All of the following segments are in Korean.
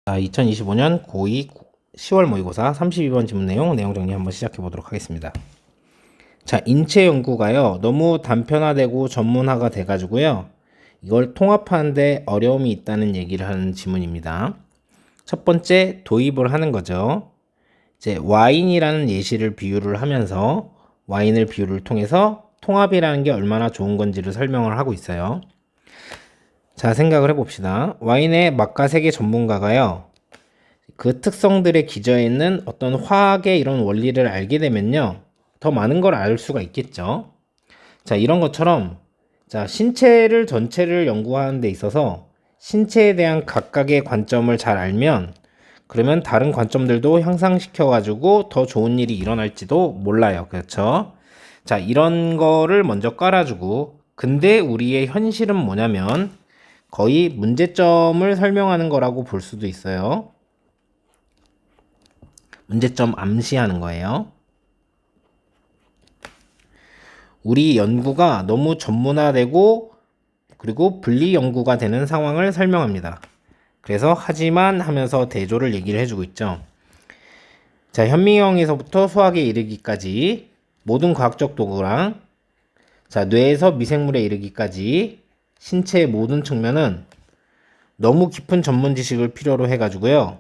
2025년 고2 10월 모의고사 32번 지문 내용 정리 한번 시작해 보도록 하겠습니다. 자, 인체 연구가요, 너무 단편화되고 전문화가 돼가지고요, 이걸 통합하는데 어려움이 있다는 얘기를 하는 지문입니다. 첫 번째, 도입을 하는 거죠. 이제 와인이라는 예시를 비유를 하면서 와인을 비유를 통해서 통합이라는 게 얼마나 좋은 건지를 설명을 하고 있어요. 자, 생각을 해봅시다. 와인의 맛과 색의 전문가가요, 그 특성들에 기저에 있는 어떤 화학의 이런 원리를 알게 되면요, 더 많은 걸 알 수가 있겠죠. 자, 이런 것처럼, 자, 신체를 전체를 연구하는 데 있어서 신체에 대한 각각의 관점을 잘 알면, 그러면 다른 관점들도 향상시켜가지고 더 좋은 일이 일어날지도 몰라요. 그렇죠? 자, 이런 거를 먼저 깔아주고, 근데 우리의 현실은 뭐냐면 거의 문제점을 설명하는 거라고 볼 수도 있어요. 문제점 암시하는 거예요. 우리 연구가 너무 전문화되고 그리고 분리 연구가 되는 상황을 설명합니다. 그래서 하지만 하면서 대조를 얘기를 해주고 있죠. 자, 현미경에서부터 수학에 이르기까지 모든 과학적 도구랑, 자, 뇌에서 미생물에 이르기까지 신체의 모든 측면은 너무 깊은 전문 지식을 필요로 해가지고요,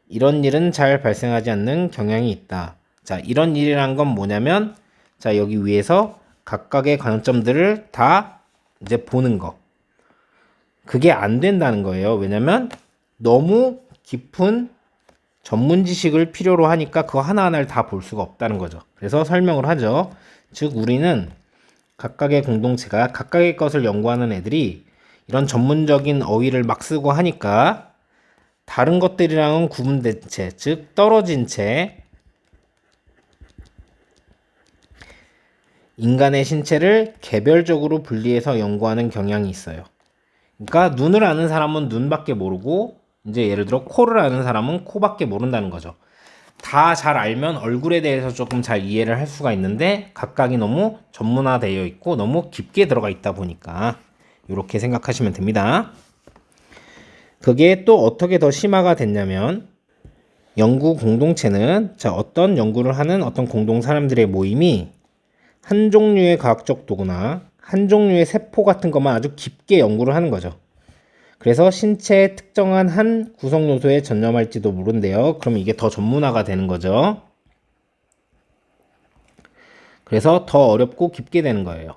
이런 일은 잘 발생하지 않는 경향이 있다. 자, 이런 일이란 건 뭐냐면, 자, 여기 위에서 각각의 관점들을 다 이제 보는 거. 그게 안 된다는 거예요. 왜냐면 너무 깊은 전문 지식을 필요로 하니까 그거 하나하나를 다 볼 수가 없다는 거죠. 그래서 설명을 하죠. 즉, 우리는 각각의 공동체가 각각의 것을 연구하는 애들이 이런 전문적인 어휘를 막 쓰고 하니까 다른 것들이랑은 구분된 채, 즉 떨어진 채 인간의 신체를 개별적으로 분리해서 연구하는 경향이 있어요. 그러니까 눈을 아는 사람은 눈밖에 모르고, 이제 예를 들어 코를 아는 사람은 코밖에 모른다는 거죠. 다 잘 알면 얼굴에 대해서 조금 잘 이해를 할 수가 있는데 각각이 너무 전문화되어 있고 너무 깊게 들어가 있다 보니까 이렇게 생각하시면 됩니다. 그게 또 어떻게 더 심화가 됐냐면, 연구 공동체는, 자, 어떤 연구를 하는 어떤 공동 사람들의 모임이 한 종류의 과학적 도구나 한 종류의 세포 같은 것만 아주 깊게 연구를 하는 거죠. 그래서 신체의 특정한 한 구성 요소에 전념할지도 모른대요. 그럼 이게 더 전문화가 되는 거죠. 그래서 더 어렵고 깊게 되는 거예요.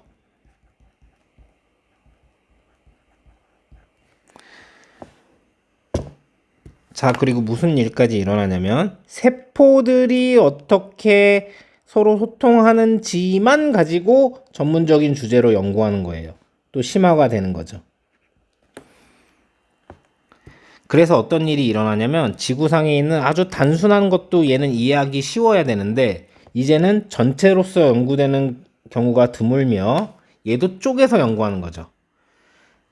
자, 그리고 무슨 일까지 일어나냐면, 세포들이 어떻게 서로 소통하는지만 가지고 전문적인 주제로 연구하는 거예요. 또 심화가 되는 거죠. 그래서 어떤 일이 일어나냐면, 지구상에 있는 아주 단순한 것도 얘는 이해하기 쉬워야 되는데 이제는 전체로서 연구되는 경우가 드물며 얘도 쪼개서 연구하는 거죠.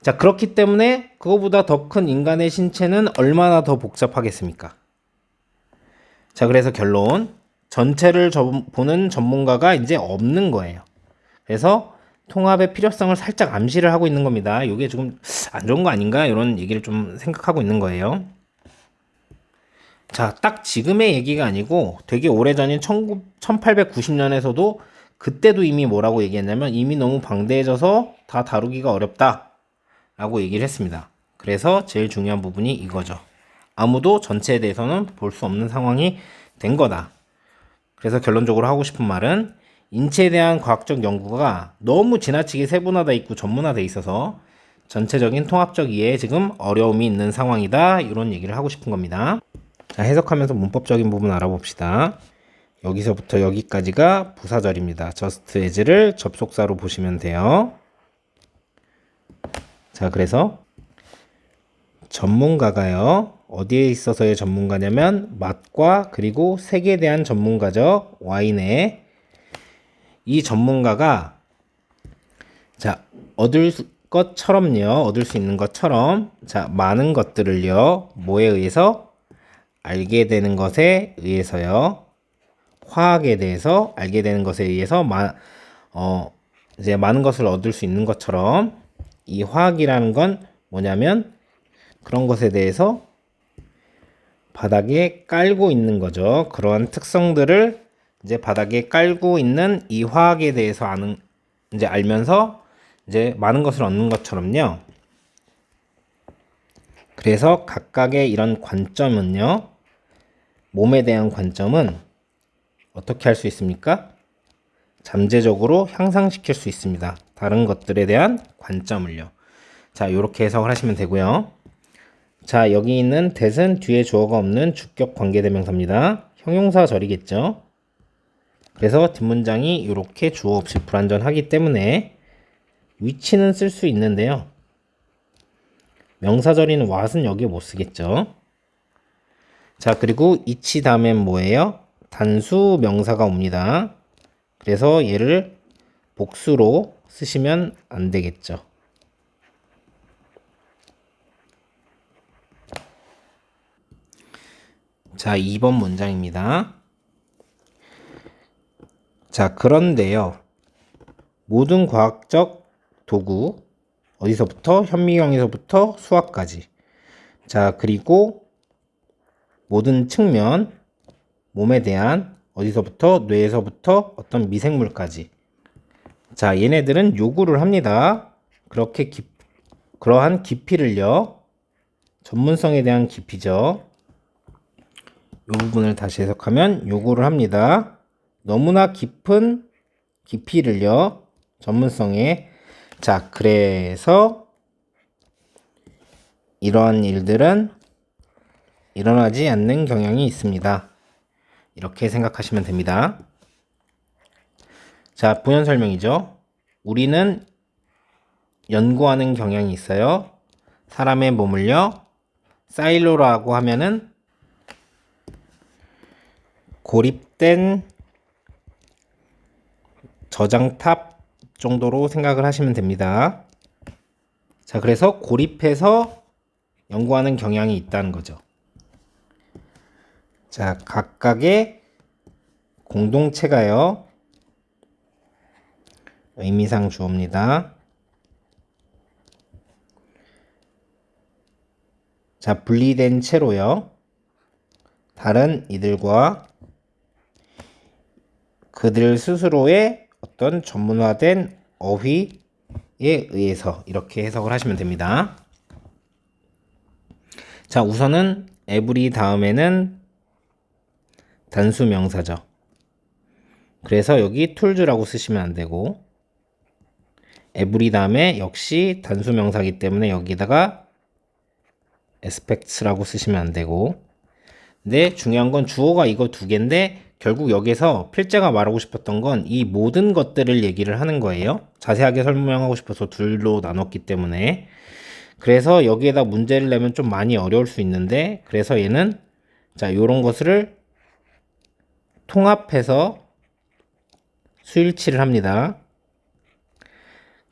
자, 그렇기 때문에 그거보다 더 큰 인간의 신체는 얼마나 더 복잡하겠습니까? 자, 그래서 결론, 전체를 보는 전문가가 이제 없는 거예요. 그래서 통합의 필요성을 살짝 암시를 하고 있는 겁니다. 이게 조금 안 좋은 거 아닌가? 이런 얘기를 좀 생각하고 있는 거예요. 자, 딱 지금의 얘기가 아니고 되게 오래전인 1890년에서도 그때도 이미 뭐라고 얘기했냐면, 이미 너무 방대해져서 다 다루기가 어렵다 라고 얘기를 했습니다. 그래서 제일 중요한 부분이 이거죠. 아무도 전체에 대해서는 볼 수 없는 상황이 된 거다. 그래서 결론적으로 하고 싶은 말은, 인체에 대한 과학적 연구가 너무 지나치게 세분화되어 있고 전문화되어 있어서 전체적인 통합적 이해에 지금 어려움이 있는 상황이다, 이런 얘기를 하고 싶은 겁니다. 자, 해석하면서 문법적인 부분 알아봅시다. 여기서부터 여기까지가 부사절입니다. just as를 접속사로 보시면 돼요. 자, 그래서 전문가가요, 어디에 있어서의 전문가냐면 맛과 그리고 색에 대한 전문가죠. 와인의. 이 전문가가, 자, 얻을 수 있는 것처럼, 자, 많은 것들을요, 뭐에 의해서? 알게 되는 것에 의해서요. 화학에 대해서 알게 되는 것에 의해서 이제 많은 것을 얻을 수 있는 것처럼, 이 화학이라는 건 뭐냐면 그런 것에 대해서 바닥에 깔고 있는 거죠. 그러한 특성들을 이제 바닥에 깔고 있는 이 화학에 대해서 이제 알면서 이제 많은 것을 얻는 것처럼요. 그래서 각각의 이런 관점은요, 몸에 대한 관점은 어떻게 할 수 있습니까? 잠재적으로 향상시킬 수 있습니다. 다른 것들에 대한 관점을요. 자, 이렇게 해석을 하시면 되고요. 자, 여기 있는 that은 뒤에 주어가 없는 주격 관계대명사입니다. 형용사절이겠죠. 그래서 뒷문장이 이렇게 주어 없이 불완전하기 때문에 which는 쓸 수 있는데요. 명사절인 what은 여기에 못 쓰겠죠. 자, 그리고 each 다음엔 뭐예요? 단수 명사가 옵니다. 그래서 얘를 복수로 쓰시면 안 되겠죠. 자, 2번 문장입니다. 자, 그런데요. 모든 과학적 도구, 어디서부터? 현미경에서부터 수학까지. 자, 그리고 모든 측면, 몸에 대한 어디서부터? 뇌에서부터 어떤 미생물까지. 자, 얘네들은 요구를 합니다. 그러한 깊이를요. 전문성에 대한 깊이죠. 이 부분을 다시 해석하면 요구를 합니다. 너무나 깊은 깊이를요. 전문성에. 자, 그래서 이러한 일들은 일어나지 않는 경향이 있습니다. 이렇게 생각하시면 됩니다. 자, 부연 설명이죠. 우리는 연구하는 경향이 있어요. 사람의 몸을요. 사일로라고 하면은 고립된 저장탑 정도로 생각을 하시면 됩니다. 자, 그래서 고립해서 연구하는 경향이 있다는 거죠. 자, 각각의 공동체가요. 의미상 주어입니다. 자, 분리된 채로요. 다른 이들과 그들 스스로의 어떤 전문화된 어휘에 의해서 이렇게 해석을 하시면 됩니다. 자, 우선은 every 다음에는 단수 명사죠. 그래서 여기 tools라고 쓰시면 안 되고 every 다음에 역시 단수 명사이기 때문에 여기다가 aspects라고 쓰시면 안 되고. 근데 중요한 건 주어가 이거 두 개인데 결국 여기서 필자가 말하고 싶었던 건 이 모든 것들을 얘기를 하는 거예요. 자세하게 설명하고 싶어서 둘로 나눴기 때문에. 그래서 여기에다 문제를 내면 좀 많이 어려울 수 있는데 그래서 얘는 자, 요런 것을 통합해서 수일치를 합니다.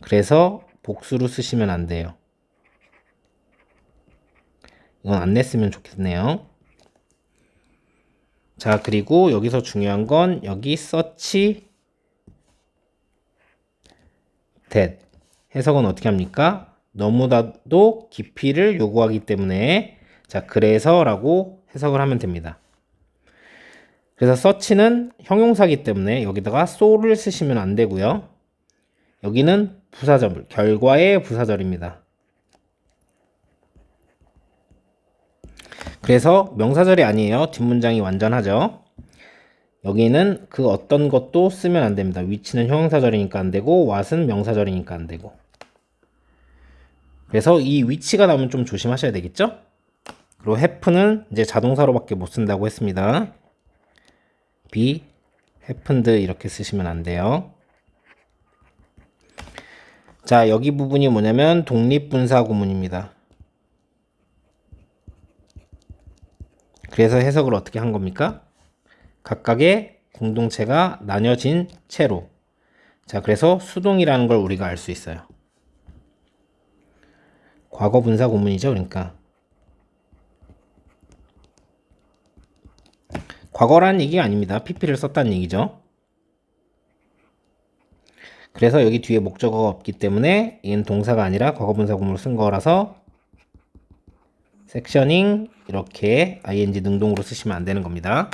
그래서 복수로 쓰시면 안 돼요. 이건 안 냈으면 좋겠네요. 자, 그리고 여기서 중요한 건 여기 such that 해석은 어떻게 합니까? 너무나도 깊이를 요구하기 때문에 자, 그래서 라고 해석을 하면 됩니다. 그래서 such는 형용사기 때문에 여기다가 so를 쓰시면 안 되고요. 여기는 부사절, 결과의 부사절입니다. 그래서 명사절이 아니에요. 뒷문장이 완전하죠. 여기는 그 어떤 것도 쓰면 안 됩니다. which는 형용사절이니까 안 되고 what은 명사절이니까 안 되고. 그래서 이 which가 나오면 좀 조심하셔야 되겠죠? 그리고 have는 이제 자동사로밖에 못 쓴다고 했습니다. be, happened 이렇게 쓰시면 안 돼요. 자, 여기 부분이 뭐냐면 독립분사 구문입니다. 그래서 해석을 어떻게 한 겁니까? 각각의 공동체가 나뉘어진 채로. 자, 그래서 수동이라는 걸 우리가 알 수 있어요. 과거 분사 구문이죠, 그러니까. 과거라는 얘기가 아닙니다. pp를 썼다는 얘기죠. 그래서 여기 뒤에 목적어가 없기 때문에 얘는 동사가 아니라 과거 분사 구문을 쓴 거라서 섹셔닝 이렇게 ing 능동으로 쓰시면 안 되는 겁니다.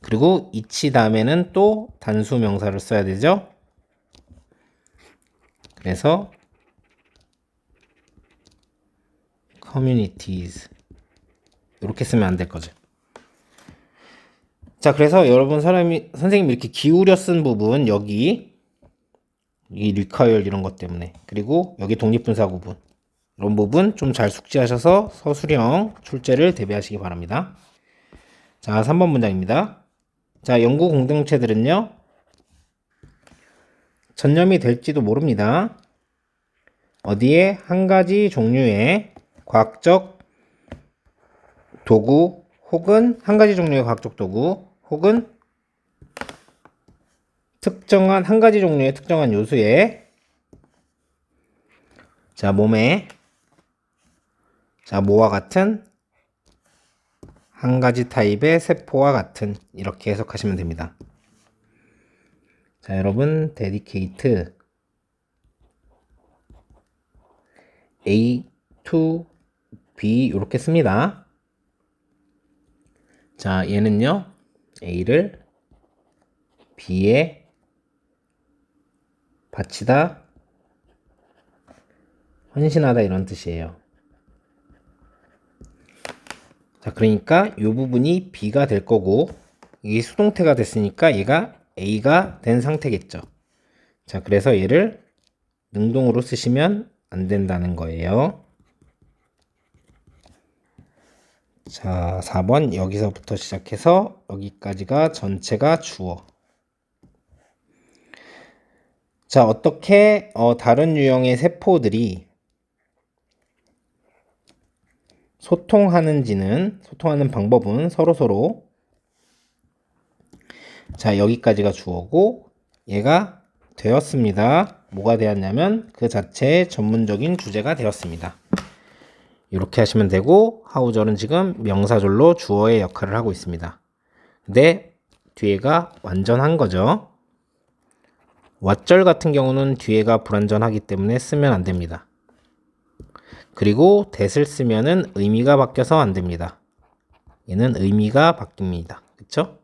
그리고 each 다음에는 또 단수 명사를 써야 되죠. 그래서 communities 이렇게 쓰면 안 될 거죠. 자, 그래서 여러분 선생님이 이렇게 기울여 쓴 부분 여기 이 require 이런 것 때문에 그리고 여기 독립분사 구분 이런 부분 좀 잘 숙지하셔서 서술형 출제를 대비하시기 바랍니다. 자, 3번 문장입니다. 자, 연구 공동체들은요 전염이 될지도 모릅니다. 어디에 한 가지 종류의 과학적 도구 혹은 한 가지 종류의 과학적 도구 혹은 특정한 한 가지 종류의 특정한 요소에 자 몸에 자 뭐와 같은 한 가지 타입의 세포와 같은 이렇게 해석하시면 됩니다. 자 여러분 dedicate A to B 이렇게 씁니다. 자 얘는요 A를 B에 바치다 헌신하다 이런 뜻이에요. 자 그러니까 이 부분이 B가 될 거고 이게 수동태가 됐으니까 얘가 A가 된 상태겠죠. 자 그래서 얘를 능동으로 쓰시면 안 된다는 거예요. 자 4번 여기서부터 시작해서 여기까지가 전체가 주어. 자 어떻게 다른 유형의 세포들이 소통하는 방법은 서로서로 자 여기까지가 주어고 얘가 되었습니다. 뭐가 되었냐면 그 자체의 전문적인 주제가 되었습니다. 이렇게 하시면 되고 하우절은 지금 명사절로 주어의 역할을 하고 있습니다. 근데 뒤에가 완전한 거죠. 왓절 같은 경우는 뒤에가 불완전하기 때문에 쓰면 안 됩니다. 그리고 that을 쓰면은 의미가 바뀌어서 안 됩니다. 얘는 의미가 바뀝니다. 그쵸?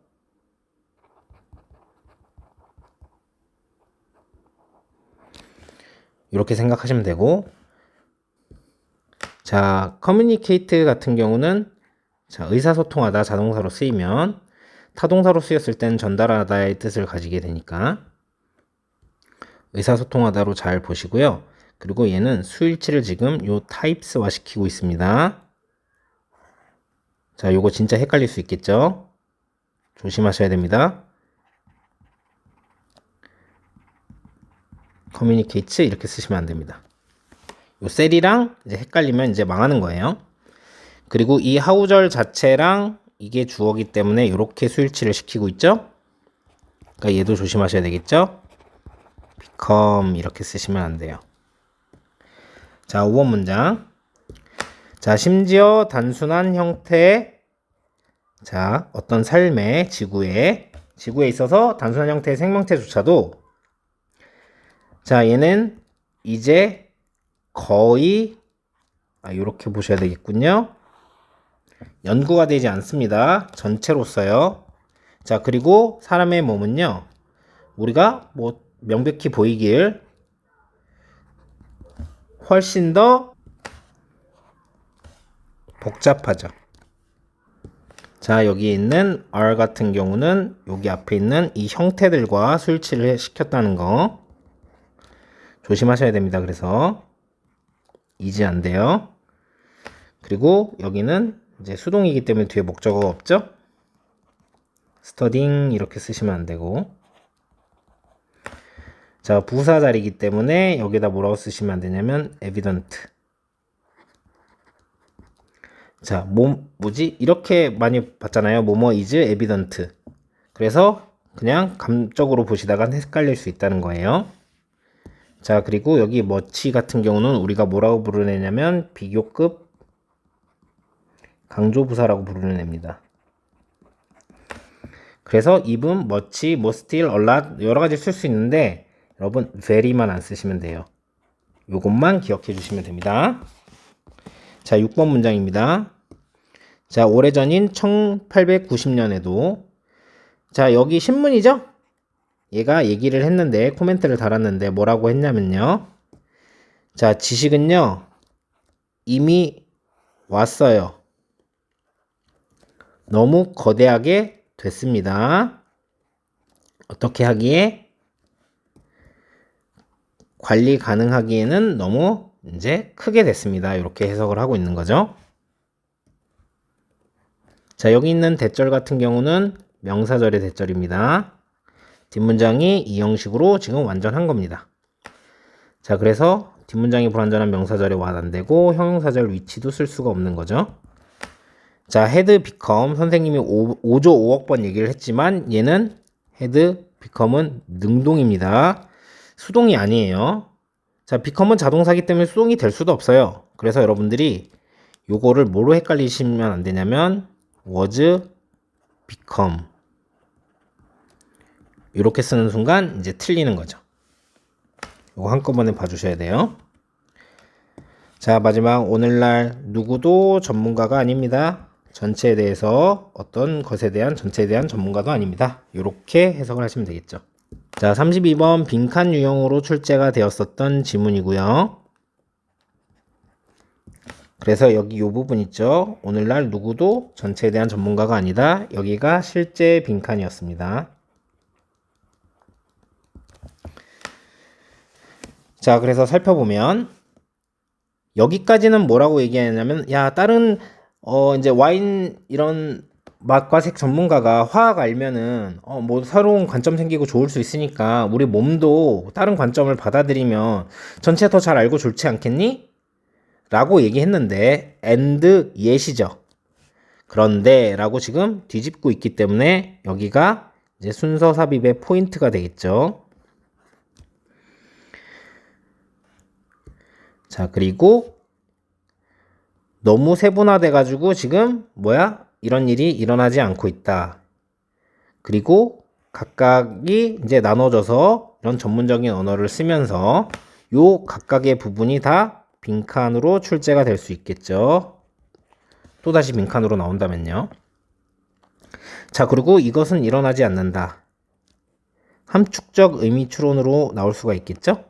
이렇게 생각하시면 되고 자 communicate 같은 경우는 자 의사소통하다 자동사로 쓰이면 타동사로 쓰였을 땐 전달하다의 뜻을 가지게 되니까 의사소통하다로 잘 보시고요. 그리고 얘는 수일치를 지금 요 타입스화 시키고 있습니다. 자, 요거 진짜 헷갈릴 수 있겠죠? 조심하셔야 됩니다. communicates 이렇게 쓰시면 안 됩니다. 요 셀이랑 이제 헷갈리면 이제 망하는 거예요. 그리고 이 하우절 자체랑 이게 주어기 때문에 이렇게 수일치를 시키고 있죠? 그러니까 얘도 조심하셔야 되겠죠? become 이렇게 쓰시면 안 돼요. 자, 5번 문장. 자, 심지어 단순한 형태의 자, 어떤 삶의 지구에 있어서 단순한 형태의 생명체조차도 자, 얘는 이제 거의 이렇게 보셔야 되겠군요. 연구가 되지 않습니다. 전체로 써요. 자, 그리고 사람의 몸은요. 우리가 뭐 명백히 보이길 훨씬 더 복잡하죠. 자, 여기 있는 R 같은 경우는 여기 앞에 있는 이 형태들과 수일치를 시켰다는 거 조심하셔야 됩니다. 그래서 이제 안 돼요. 그리고 여기는 이제 수동이기 때문에 뒤에 목적어가 없죠. studying 이렇게 쓰시면 안 되고 자, 부사 자리이기 때문에 여기다 뭐라고 쓰시면 안 되냐면 evident. 자, 뭐지? 이렇게 많이 봤잖아요. 뭐뭐 is evident. 그래서 그냥 감적으로 보시다가 헷갈릴 수 있다는 거예요. 자, 그리고 여기 much 같은 경우는 우리가 뭐라고 부르는 애냐면 비교급 강조부사라고 부르는 애입니다. 그래서 even, much, more still, a lot 여러 가지 쓸 수 있는데 여러분 very만 안 쓰시면 돼요. 요것만 기억해 주시면 됩니다. 자, 6번 문장입니다. 자, 오래전인 1890년에도 자, 여기 신문이죠? 얘가 얘기를 했는데 코멘트를 달았는데 뭐라고 했냐면요. 자, 지식은요. 이미 왔어요. 너무 거대하게 됐습니다. 어떻게 하기에? 관리 가능하기에는 너무 이제 크게 됐습니다. 이렇게 해석을 하고 있는 거죠. 자, 여기 있는 대절 같은 경우는 명사절의 대절입니다. 뒷문장이 이 형식으로 지금 완전한 겁니다. 자, 그래서 뒷문장이 불완전한 명사절에 완안되고 형용사절 위치도 쓸 수가 없는 거죠. 자, had become 선생님이 5조 5억 번 얘기를 했지만 얘는 had become은 능동입니다. 수동이 아니에요. 자, become은 자동사기 때문에 수동이 될 수도 없어요. 그래서 여러분들이 요거를 뭐로 헷갈리시면 안 되냐면 was become 이렇게 쓰는 순간 이제 틀리는 거죠. 이거 한꺼번에 봐주셔야 돼요. 자, 마지막 오늘날 누구도 전문가가 아닙니다. 전체에 대해서 어떤 것에 대한 전체에 대한 전문가도 아닙니다. 이렇게 해석을 하시면 되겠죠. 자, 32번 빈칸 유형으로 출제가 되었었던 지문이고요. 그래서 여기 이 부분 있죠. 오늘날 누구도 전체에 대한 전문가가 아니다. 여기가 실제 빈칸이었습니다. 자, 그래서 살펴보면 여기까지는 뭐라고 얘기하냐면 야, 다른 이제 와인 이런 맛과 색 전문가가 화학 알면은 뭐 새로운 관점 생기고 좋을 수 있으니까 우리 몸도 다른 관점을 받아들이면 전체 더 잘 알고 좋지 않겠니? 라고 얘기했는데 and yet이죠. 그런데 라고 지금 뒤집고 있기 때문에 여기가 이제 순서 삽입의 포인트가 되겠죠. 자, 그리고 너무 세분화돼 가지고 지금 뭐야? 이런 일이 일어나지 않고 있다. 그리고 각각이 이제 나눠져서 이런 전문적인 언어를 쓰면서 요 각각의 부분이 다 빈칸으로 출제가 될 수 있겠죠. 또다시 빈칸으로 나온다면요. 자, 그리고 이것은 일어나지 않는다. 함축적 의미 추론으로 나올 수가 있겠죠.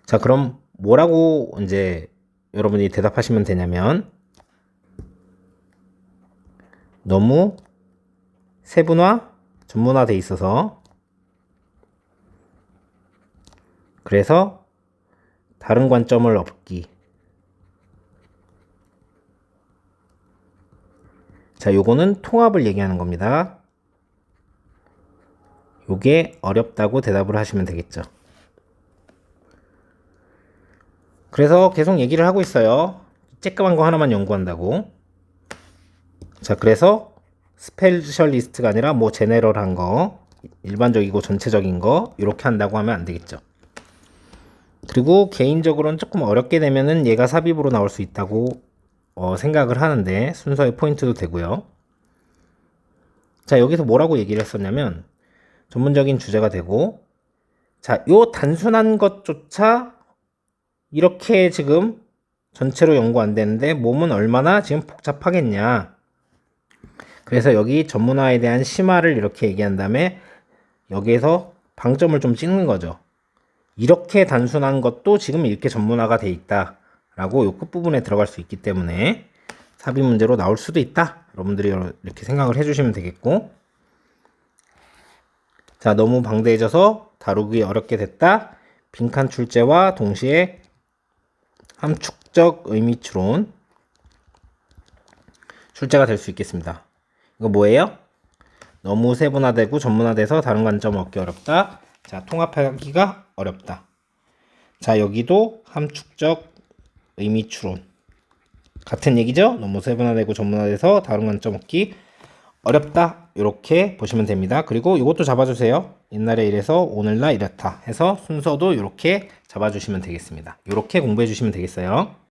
자, 그럼 뭐라고 이제 여러분이 대답하시면 되냐면 너무 세분화, 전문화돼 있어서 그래서 다른 관점을 얻기. 자, 요거는 통합을 얘기하는 겁니다. 요게 어렵다고 대답을 하시면 되겠죠. 그래서 계속 얘기를 하고 있어요. 쬐끄만 거 하나만 연구한다고. 자, 그래서 스페셜리스트가 아니라 뭐 제네럴한 거, 일반적이고 전체적인 거 이렇게 한다고 하면 안 되겠죠. 그리고 개인적으로는 조금 어렵게 되면은 얘가 삽입으로 나올 수 있다고 생각을 하는데 순서의 포인트도 되고요. 자, 여기서 뭐라고 얘기를 했었냐면 전문적인 주제가 되고 자, 요 단순한 것조차 이렇게 지금 전체로 연구 안 되는데 몸은 얼마나 지금 복잡하겠냐. 그래서 여기 전문화에 대한 심화를 이렇게 얘기한 다음에 여기에서 방점을 좀 찍는 거죠. 이렇게 단순한 것도 지금 이렇게 전문화가 돼 있다 라고 요 끝부분에 들어갈 수 있기 때문에 삽입 문제로 나올 수도 있다. 여러분들이 이렇게 생각을 해주시면 되겠고 자, 너무 방대해져서 다루기 어렵게 됐다. 빈칸 출제와 동시에 함축적 의미 추론 출제가 될 수 있겠습니다. 이거 뭐예요? 너무 세분화되고 전문화돼서 다른 관점 얻기 어렵다. 자, 통합하기가 어렵다. 자, 여기도 함축적 의미 추론 같은 얘기죠? 너무 세분화되고 전문화돼서 다른 관점 얻기 어렵다. 이렇게 보시면 됩니다. 그리고 이것도 잡아주세요. 옛날에 이래서 오늘날 이렇다 해서 순서도 이렇게 잡아주시면 되겠습니다. 이렇게 공부해 주시면 되겠어요.